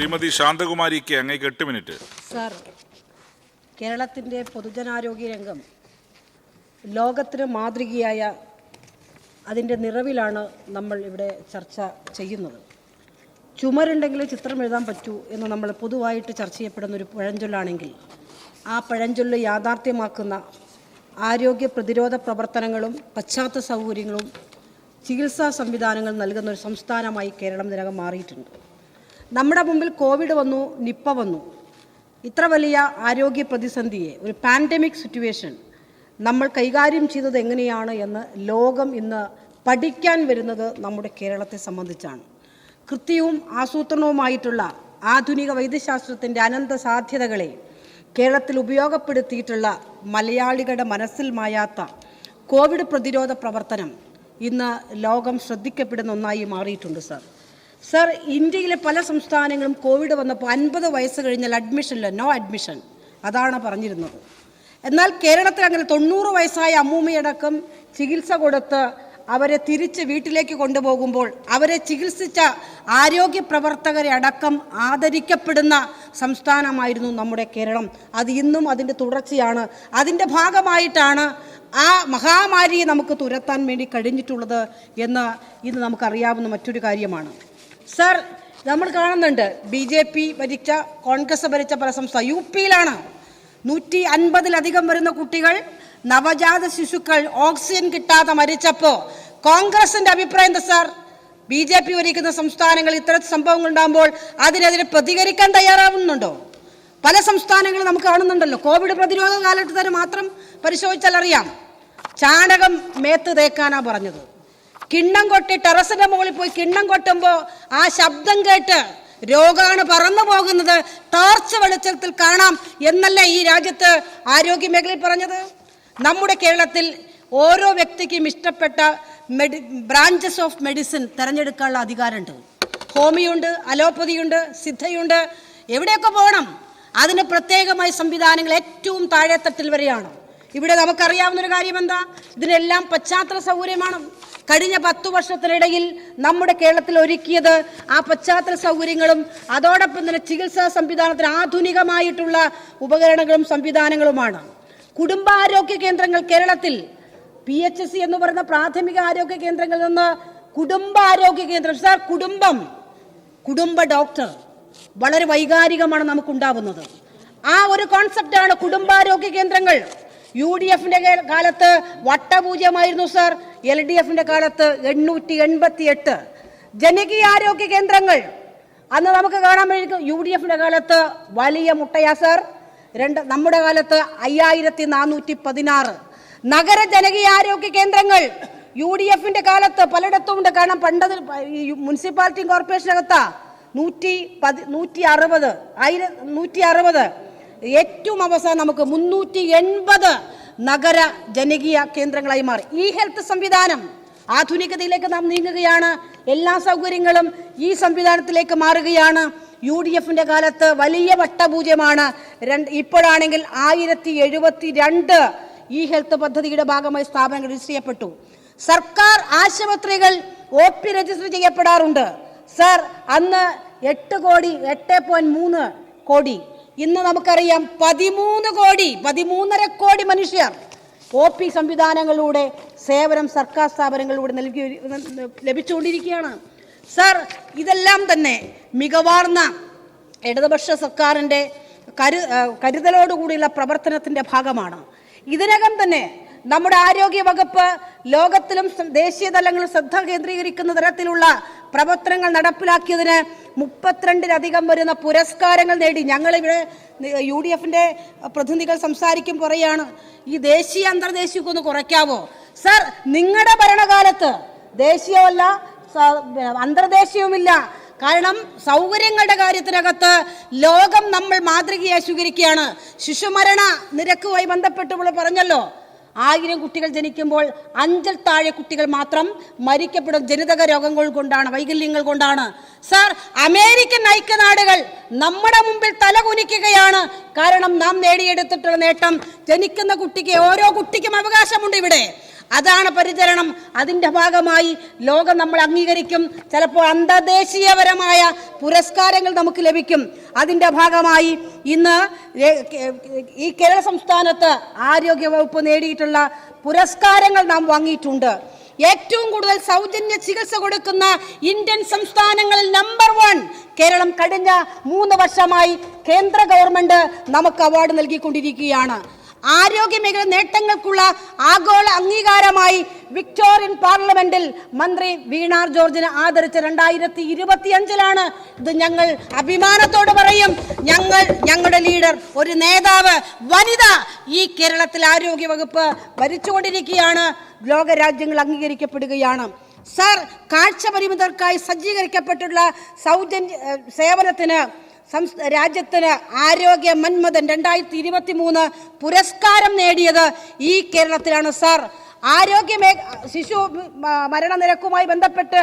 ശ്രീമതി ശാന്തകുമാരിക്ക് അങ്ങേക്ക് 8 minute. Sir, കേരളത്തിൻ്റെ പൊതുജനാരോഗ്യ രംഗം ലോകത്തിന് മാതൃകയായ അതിൻ്റെ നിറവിലാണ് നമ്മൾ ഇവിടെ ചർച്ച ചെയ്യുന്നത്. ചുമരുണ്ടെങ്കിൽ ചിത്രം എഴുതാൻ പറ്റൂ എന്ന് നമ്മൾ പൊതുവായിട്ട് ചർച്ച ചെയ്യപ്പെടുന്ന ഒരു പഴഞ്ചൊല്ലാണെങ്കിൽ ആ പഴഞ്ചൊല്ല് യാഥാർത്ഥ്യമാക്കുന്ന ആരോഗ്യ പ്രതിരോധ പ്രവർത്തനങ്ങളും പശ്ചാത്തല സൗകര്യങ്ങളും ചികിത്സാ സംവിധാനങ്ങൾ നൽകുന്ന ഒരു സംസ്ഥാനമായി കേരളം ഇതിനകം മാറിയിട്ടുണ്ട്. നമ്മുടെ മുമ്പിൽ കോവിഡ് വന്നു, നിപ്പ വന്നു. ഇത്ര വലിയ ആരോഗ്യ പ്രതിസന്ധിയെ, ഒരു പാൻഡമിക് സിറ്റുവേഷൻ നമ്മൾ കൈകാര്യം ചെയ്തത് എങ്ങനെയാണ് എന്ന് ലോകം ഇന്ന് പഠിക്കാൻ വരുന്നത് നമ്മുടെ കേരളത്തെ സംബന്ധിച്ചാണ്. കൃത്യവും ആസൂത്രണവുമായിട്ടുള്ള ആധുനിക വൈദ്യശാസ്ത്രത്തിൻ്റെ അനന്ത സാധ്യതകളെ കേരളത്തിൽ ഉപയോഗപ്പെടുത്തിയിട്ടുള്ള മലയാളികളുടെ മനസ്സിൽ മായാത്ത കോവിഡ് പ്രതിരോധ പ്രവർത്തനം ഇന്ന് ലോകം ശ്രദ്ധിക്കപ്പെടുന്ന ഒന്നായി മാറിയിട്ടുണ്ട്. സർ, ഇന്ത്യയിലെ പല സംസ്ഥാനങ്ങളും കോവിഡ് വന്നപ്പോൾ 50 വയസ്സ് കഴിഞ്ഞാൽ അഡ്മിഷനില്ല, നോ അഡ്മിഷൻ, അതാണ് പറഞ്ഞിരുന്നത്. എന്നാൽ കേരളത്തിൽ അങ്ങനെ 90 വയസ്സായ അമ്മൂമ്മയടക്കം ചികിത്സ കൊടുത്ത് അവരെ തിരിച്ച് വീട്ടിലേക്ക് കൊണ്ടുപോകുമ്പോൾ അവരെ ചികിത്സിച്ച ആരോഗ്യ പ്രവർത്തകരെ അടക്കം ആദരിക്കപ്പെടുന്ന സംസ്ഥാനമായിരുന്നു നമ്മുടെ കേരളം. അത് ഇന്നും അതിൻ്റെ തുടർച്ചയാണ്. അതിൻ്റെ ഭാഗമായിട്ടാണ് ആ മഹാമാരിയെ നമുക്ക് തുരത്താൻ വേണ്ടി കഴിഞ്ഞിട്ടുള്ളത് എന്ന് ഇന്ന് നമുക്കറിയാവുന്ന മറ്റൊരു കാര്യമാണ്. സർ, നമ്മൾ കാണുന്നുണ്ട് BJP ഭരിച്ച, കോൺഗ്രസ് ഭരിച്ച പല സംസ്ഥാനം, UP-യിലാണ് 150-ലധികം വരുന്ന കുട്ടികൾ, നവജാത ശിശുക്കൾ ഓക്സിജൻ കിട്ടാതെ മരിച്ചപ്പോൾ കോൺഗ്രസിന്റെ അഭിപ്രായം എന്താ സർ? BJP ഭരിക്കുന്ന സംസ്ഥാനങ്ങൾ ഇത്തരം സംഭവങ്ങൾ ഉണ്ടാകുമ്പോൾ അതിനെതിരെ പ്രതികരിക്കാൻ തയ്യാറാവുന്നുണ്ടോ? പല സംസ്ഥാനങ്ങളും നമുക്ക് കാണുന്നുണ്ടല്ലോ. കോവിഡ് പ്രതിരോധ കാലഘട്ടത്തിന് മാത്രം പരിശോധിച്ചാൽ അറിയാം. ചാണകം മേത്ത് തേക്കാനാ പറഞ്ഞത്. കിണ്ണം കൊട്ടി ടെറസിന്റെ മുകളിൽ പോയി കിണ്ണം കൊട്ടുമ്പോൾ ആ ശബ്ദം കേട്ട് രോഗാണു പറന്നു പോകുന്നത് ടോർച്ച് വെളിച്ചത്തിൽ കാണാം എന്നല്ല ഈ രാജ്യത്ത് ആരോഗ്യ മേഖലയിൽ പറഞ്ഞത്. നമ്മുടെ കേരളത്തിൽ ഓരോ വ്യക്തിക്കും ഇഷ്ടപ്പെട്ട ബ്രാഞ്ചസ് ഓഫ് മെഡിസിൻ തിരഞ്ഞെടുക്കാനുള്ള അധികാരമുണ്ട്. ഹോമിയുണ്ട്, അലോപ്പതിയുണ്ട്, സിദ്ധയുണ്ട്. എവിടെയൊക്കെ പോകണം അതിന് പ്രത്യേകമായ സംവിധാനങ്ങൾ ഏറ്റവും താഴെത്തട്ടിൽ വരെയാണ്. ഇവിടെ നമുക്കറിയാവുന്നൊരു കാര്യം എന്താ? ഇതിനെല്ലാം പശ്ചാത്തല സൗകര്യമാണ്. കഴിഞ്ഞ 10 വർഷത്തിനിടയിൽ നമ്മുടെ കേരളത്തിൽ ഒരുക്കിയത് ആ പശ്ചാത്തല സൗകര്യങ്ങളും അതോടൊപ്പം തന്നെ ചികിത്സാ സംവിധാനത്തിന് ആധുനികമായിട്ടുള്ള ഉപകരണങ്ങളും സംവിധാനങ്ങളുമാണ്. കുടുംബാരോഗ്യ കേന്ദ്രങ്ങൾ കേരളത്തിൽ PHC എന്ന് പറയുന്ന പ്രാഥമിക ആരോഗ്യ കേന്ദ്രങ്ങളിൽ നിന്ന് കുടുംബാരോഗ്യ കേന്ദ്രം, സാർ, കുടുംബ ഡോക്ടർ വളരെ വൈകാരികമാണ് നമുക്കുണ്ടാവുന്നത്. ആ ഒരു കോൺസെപ്റ്റാണ് കുടുംബാരോഗ്യ കേന്ദ്രങ്ങൾ. UDF-ന്റെ കാലത്ത് വട്ടപൂജ്യമായിരുന്നു സർ. LDF-ന്റെ കാലത്ത് 888 ജനകീയ ആരോഗ്യ കേന്ദ്രങ്ങൾ അന്ന് നമുക്ക് കാണാൻ കഴിയും. UDF-ന്റെ കാലത്ത് വലിയ മുട്ടയാ സർ. നമ്മുടെ കാലത്ത് 5416 നഗര ജനകീയ ആരോഗ്യ കേന്ദ്രങ്ങൾ UDF-ന്റെ കാലത്ത് പലയിടത്തും ഉണ്ട്. കാരണം പണ്ടത് മുനിസിപ്പാലിറ്റി കോർപ്പറേഷനകത്താ 160 ഏറ്റവും അവസാനം നമുക്ക് 380 നഗര ജനകീയ കേന്ദ്രങ്ങളായി മാറി. ഈ ഹെൽത്ത് സംവിധാനം ആധുനികതയിലേക്ക് നാം നീങ്ങുകയാണ്. എല്ലാ സൗകര്യങ്ങളും ഈ സംവിധാനത്തിലേക്ക് മാറുകയാണ്. UDF-ന്റെ കാലത്ത് വലിയ വട്ടപൂജ്യമാണ്. ഇപ്പോഴാണെങ്കിൽ 1072 ഈ ഹെൽത്ത് പദ്ധതിയുടെ ഭാഗമായി സ്ഥാപനങ്ങൾ രജിസ്റ്റർ ചെയ്യപ്പെട്ടു. സർക്കാർ ആശുപത്രികൾ OP രജിസ്റ്റർ ചെയ്യപ്പെടാറുണ്ട്. സർ, അന്ന് 8.3 കോടി, ഇന്ന് നമുക്കറിയാം 13.5 കോടി മനുഷ്യർ OP സംവിധാനങ്ങളിലൂടെ സേവനം സർക്കാർ സ്ഥാപനങ്ങളിലൂടെ ലഭിച്ചുകൊണ്ടിരിക്കുകയാണ്. സർ, ഇതെല്ലാം തന്നെ മികവാർന്ന ഇടതുപക്ഷ സർക്കാരിൻ്റെ കരുതലോടുകൂടിയുള്ള പ്രവർത്തനത്തിൻ്റെ ഭാഗമാണ്. ഇതിനകം തന്നെ നമ്മുടെ ആരോഗ്യ വകുപ്പ് ലോകത്തിലും ദേശീയ തലങ്ങളിലും ശ്രദ്ധ കേന്ദ്രീകരിക്കുന്ന തരത്തിലുള്ള പ്രവർത്തനങ്ങൾ നടപ്പിലാക്കിയതിന് 32-ലധികം വരുന്ന പുരസ്കാരങ്ങൾ നേടി. ഞങ്ങളിവിടെ UDF-ന്റെ പ്രതിനിധികൾ സംസാരിക്കും പറയാണ്, ഈ ദേശീയ അന്തർദേശീയമൊക്കെ ഒന്ന് കുറയ്ക്കാവോ? സർ, നിങ്ങളുടെ ഭരണകാലത്ത് ദേശീയമല്ല അന്തർദേശീയവുമില്ല. കാരണം സൗകര്യങ്ങളുടെ കാര്യത്തിനകത്ത് ലോകം നമ്മൾ മാതൃകയായി സ്വീകരിക്കുകയാണ്. ശിശുമരണ നിരക്കുമായി ബന്ധപ്പെട്ടുമ്പോൾ പറഞ്ഞല്ലോ, 1000 കുട്ടികൾ ജനിക്കുമ്പോൾ 5-ൽ താഴെ കുട്ടികൾ മാത്രം മരിക്കപ്പെടും ജനിതക രോഗങ്ങൾ കൊണ്ടാണ്, വൈകല്യങ്ങൾ കൊണ്ടാണ്. സർ, അമേരിക്കൻ ഐക്യനാടുകൾ നമ്മുടെ മുമ്പിൽ തലകുനിക്കുകയാണ്. കാരണം നാം നേടിയെടുത്തിട്ടുള്ള നേട്ടം, ജനിക്കുന്ന കുട്ടിക്ക്, ഓരോ കുട്ടിക്കും അവകാശമുണ്ട് ഇവിടെ. അതാണ് പരിചരണം. അതിൻ്റെ ഭാഗമായി ലോകം നമ്മൾ അംഗീകരിക്കും. ചിലപ്പോൾ അന്തർദേശീയപരമായ പുരസ്കാരങ്ങൾ നമുക്ക് ലഭിക്കും. അതിൻ്റെ ഭാഗമായി ഇന്ന് ഈ കേരള സംസ്ഥാനത്ത് ആരോഗ്യവകുപ്പ് നേടിയിട്ടുള്ള പുരസ്കാരങ്ങൾ നാം വാങ്ങിയിട്ടുണ്ട്. ഏറ്റവും കൂടുതൽ സൗജന്യ ചികിത്സ കൊടുക്കുന്ന ഇന്ത്യൻ സംസ്ഥാനങ്ങളിൽ നമ്പർ 1 കേരളം. കഴിഞ്ഞ 3 വർഷമായി കേന്ദ്ര ഗവൺമെന്റ് നമുക്ക് അവാർഡ് നൽകിക്കൊണ്ടിരിക്കുകയാണ്. ആരോഗ്യമേഖല നേട്ടങ്ങൾക്കുള്ള ആഗോള അംഗീകാരമായി വിക്ടോറിയൻ പാർലമെന്റിൽ മന്ത്രി വീണ ജോർജിനെ ആദരിച്ച 2025 ഇത് ഞങ്ങൾ അഭിമാനത്തോട് പറയും. ഞങ്ങളുടെ ലീഡർ, ഒരു നേതാവ്, വനിത ഈ കേരളത്തിൽ ആരോഗ്യവകുപ്പ് ഭരിച്ചുകൊണ്ടിരിക്കുകയാണ്. ലോകരാജ്യങ്ങൾ അംഗീകരിക്കപ്പെടുകയാണ്. സർ, കാഴ്ച പരിമിതർക്കായി സജ്ജീകരിക്കപ്പെട്ടുള്ള സൗജന്യ സേവനത്തിന് രാജ്യത്തിന് ആരോഗ്യ മന്മഥൻ 2023 പുരസ്കാരം നേടിയത് ഈ കേരളത്തിലാണ്. സർ, ശിശു മരണനിരക്കുമായി ബന്ധപ്പെട്ട്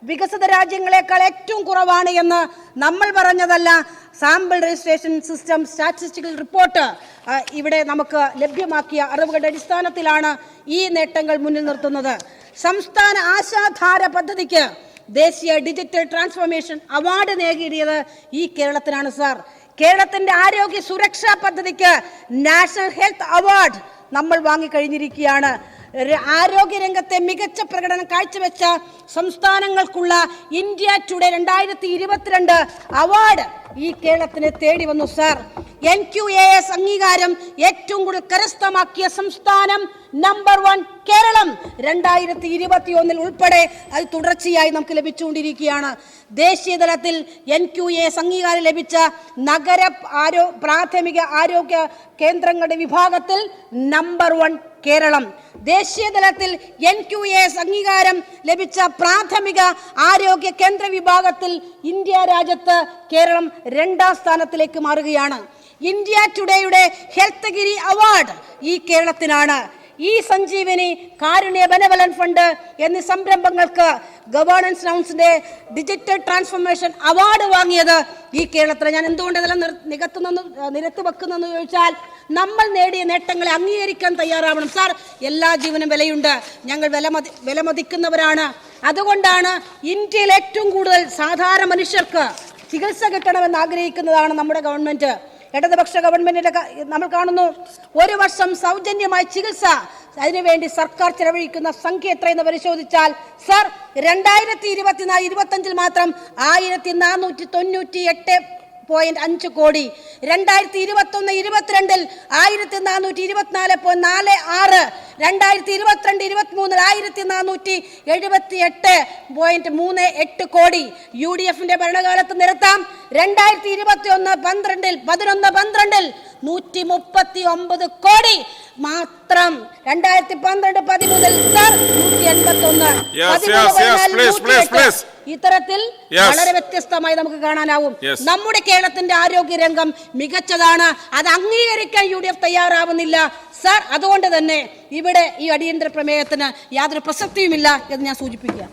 വികസിത രാജ്യങ്ങളെക്കാൾ ഏറ്റവും കുറവാണ് എന്ന് നമ്മൾ പറഞ്ഞതല്ല. Sample registration system statistical report ഇവിടെ നമുക്ക് ലഭ്യമാക്കിയ അറിവുകളുടെ അടിസ്ഥാനത്തിലാണ് ഈ നേട്ടങ്ങൾ മുന്നിൽ നിർത്തുന്നത്. സംസ്ഥാന ആശാധാര പദ്ധതിക്ക് ദേശീയ ഡിജിറ്റൽ ട്രാൻസ്ഫോർമേഷൻ അവാർഡ് നേടിയത് ഈ കേരളത്തിനാണ്. സാർ, കേരളത്തിന്റെ ആരോഗ്യ സുരക്ഷാ പദ്ധതിക്ക് നാഷണൽ ഹെൽത്ത് അവാർഡ് നമ്മൾ വാങ്ങിക്കഴിഞ്ഞിരിക്കുകയാണ്. ആരോഗ്യരംഗത്തെ മികച്ച പ്രകടനം കാഴ്ചവെച്ച സംസ്ഥാനങ്ങൾക്കുള്ള ഇന്ത്യ ടുഡേ 2022 അവാർഡ് ഈ കേരളത്തിന് തേടി വന്നു. സാർ, NQAS അംഗീകാരം ഏറ്റവും കൂടുതൽ കരസ്ഥമാക്കിയ സംസ്ഥാനം നമ്പർ 1 കേരളം. 2021 ഉൾപ്പെടെ അത് തുടർച്ചയായി നമുക്ക് ലഭിച്ചുകൊണ്ടിരിക്കുകയാണ്. ദേശീയ തലത്തിൽ NQAS അംഗീകാരം ലഭിച്ച നഗര പ്രാഥമിക ആരോഗ്യ കേന്ദ്രങ്ങളുടെ വിഭാഗത്തിൽ നമ്പർ 1 കേരളം. ദേശീയ തലത്തിൽ NQAS അംഗീകാരം ലഭിച്ച പ്രാഥമിക ആരോഗ്യ കേന്ദ്ര വിഭാഗത്തിൽ ഇന്ത്യ രാജ്യത്ത് കേരളം 2ാം സ്ഥാനത്തിലേക്ക് മാറുകയാണ്. ഇന്ത്യ ടുഡേയുടെ ഹെൽത്ത് ഗിരി അവാർഡ് ഈ കേരളത്തിനാണ്. ഈ സഞ്ജീവനി, കാരുണ്യ ബെനവലൻ ഫണ്ട് എന്നീ സംരംഭങ്ങൾക്ക് ഗവേണൻസ് കൗൺസിലിന്റെ ഡിജിറ്റൽ ട്രാൻസ്ഫോർമേഷൻ അവാർഡ് വാങ്ങിയത് ഈ കേരളത്തിൽ. ഞാൻ എന്തുകൊണ്ട് ഇതെല്ലാം നിരത്തി വെക്കുന്നെന്ന് ചോദിച്ചാൽ, നമ്മൾ നേടിയ നേട്ടങ്ങളെ അംഗീകരിക്കാൻ തയ്യാറാവണം. സാർ, എല്ലാ ജീവനും വിലയുണ്ട്. ഞങ്ങൾ വിലമതിക്കുന്നവരാണ്. അതുകൊണ്ടാണ് ഇന്ത്യയിൽ ഏറ്റവും കൂടുതൽ സാധാരണ മനുഷ്യർക്ക് ചികിത്സ കിട്ടണമെന്ന് ആഗ്രഹിക്കുന്നതാണ് നമ്മുടെ ഗവൺമെന്റ്. ഇടതുപക്ഷ ഗവൺമെന്റിന്റെ നമ്മൾ കാണുന്നു, 1 വർഷം സൗജന്യമായി ചികിത്സ, അതിനുവേണ്ടി സർക്കാർ ചെലവഴിക്കുന്ന സംഖ്യ എത്രയെന്ന് പരിശോധിച്ചാൽ, സർ, 2024-25 മാത്രം 1498.5 കോടി. 2021-22 1424.46, 2022-23 1478.38 കോടി. UDFന്റെ ഭരണകാലത്ത് നിരത്താം. 2021-12 139 കോടി മാത്രം. 2012-13 സർ 181. ഇത്തരത്തിൽ വളരെ വ്യത്യസ്തമായി നമുക്ക് കാണാനാവും. നമ്മുടെ കേരളത്തിന്റെ ആരോഗ്യ രംഗം മികച്ചതാണ്. അത് അംഗീകരിക്കാൻ UDF തയ്യാറാവുന്നില്ല. സർ, അതുകൊണ്ട് തന്നെ ഇവിടെ ഈ അടിയന്തര പ്രമേയത്തിന് യാതൊരു പ്രസക്തിയുമില്ല എന്ന് ഞാൻ സൂചിപ്പിക്കുക.